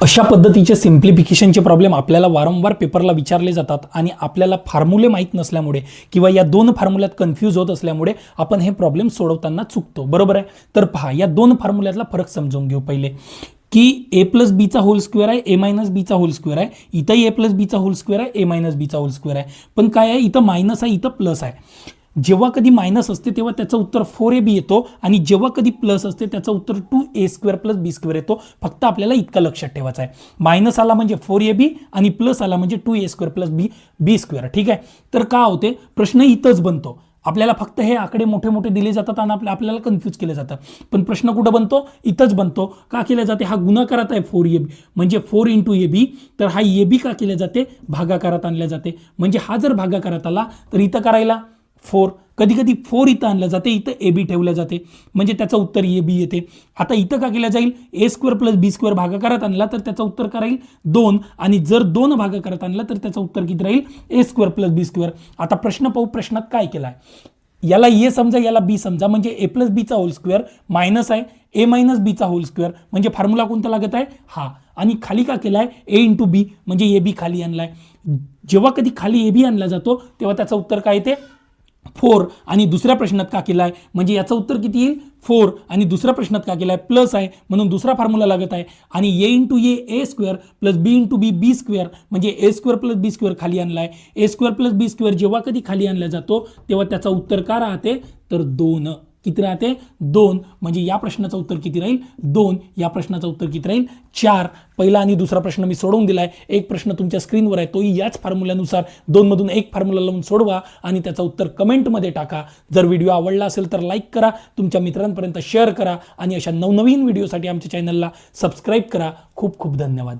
अशा पद्धतीचे सिम्प्लिफिकेशनचे प्रॉब्लेम आपल्याला वारंवार पेपरला विचारले जातात आणि आपल्याला फॉर्म्युले माहीत नसल्यामुळे किंवा या दोन फॉर्म्युल्यात कन्फ्यूज होत असल्यामुळे आपण हे प्रॉब्लेम सोडवताना चुकतो, बरोबर आहे. तर पहा, या दोन फॉर्म्युल्यातला फरक समजून घेऊ पहिले की ए प्लस बीचा होल स्क्वेअर आहे, ए मायनस बीचा होल स्क्वेअर आहे. इथंही ए प्लस बीचा होल स्क्वेअर आहे, ए मायनस बीचा होल स्क्वेअर आहे. पण काय आहे, इथं मायनस आहे, इथं प्लस आहे. जेव्हा कधी मायनस असते तेव्हा त्याचं उत्तर 4ab येतो आणि जेव्हा कधी प्लस असते त्याचं उत्तर 2a² प्लस b² येतो. फक्त आपल्याला इतकं लक्षात ठेवायचं आहे, मायनस आला म्हणजे 4ab आणि प्लस आला म्हणजे 2a² प्लस b². ठीक आहे. तर का होते, प्रश्न इथंच बनतो. आपल्याला फक्त हे आकडे मोठे मोठे दिले जातात आणि आपल्याला कन्फ्यूज केले जातात. पण प्रश्न कुठं बनतो, इथंच बनतो. का केले जाते, हा गुणाकारात आहे 4ab म्हणजे 4 × ab. तर हा ab का केले जाते, भागाकारात आणले जाते. म्हणजे हा जर भागाकारात आला तर इथं करायला 4, कधी कधी 4 इथं आणलं जाते, इथं ab ठेवलं जाते म्हणजे त्याचं उत्तर ab येते. आता इथं का केलं जाईल, a² प्लस b² भागाकारात आणला तर त्याचं उत्तर काय राहील 2 आणि जर 2 भागाकारात आणला तर त्याचं उत्तर किती राहील a² प्लस b². आता प्रश्न पाहू, प्रश्नात काय केलं आहे, याला ए समजा याला बी समजा म्हणजे ए प्लस बीचा होल स्क्वेअर मायनस आहे ए मायनस बीचा होल स्क्वेअर म्हणजे फॉर्म्युला कोणता लागत आहे हा. आणि खाली का केला आहे ए इंटू बी म्हणजे ए बी खाली आणलाय. जेव्हा कधी खाली ए बी आणला जातो तेव्हा त्याचं उत्तर काय येते 4 आणि दुसऱ्या प्रश्नात का केला आहे म्हणजे याचं उत्तर किती येईल 4 आणि दुसऱ्या प्रश्नात का केला आहे प्लस आहे म्हणून दुसरा फॉर्म्युला लागत आहे. आणि ए इंटू ए स्क्वेअर प्लस बी इंटू बी स्क्वेअर म्हणजे a² प्लस b² खाली आणला आहे. a² प्लस b² जेव्हा कधी खाली आणला जातो तेव्हा त्याचं उत्तर का राहते तर 2. किती राहते 2. म्हणजे या प्रश्नाचं उत्तर किती राहील 2. या प्रश्नाचं उत्तर किती राहील 4. पहिला आणि दुसरा प्रश्न मी सोडवून दिलाय. एक प्रश्न तुमच्या स्क्रीनवर आहे, तोही याच फॉर्म्युल्यानुसार 2 मधून एक फॉर्म्युला लावून सोडवा आणि त्याचं उत्तर कमेंटमध्ये टाका. जर व्हिडिओ आवडला असेल तर लाईक करा, तुमच्या मित्रांपर्यंत शेअर करा आणि अशा नवनवीन व्हिडिओसाठी आमच्या चॅनलला सबस्क्राईब करा. खूप खूप धन्यवाद.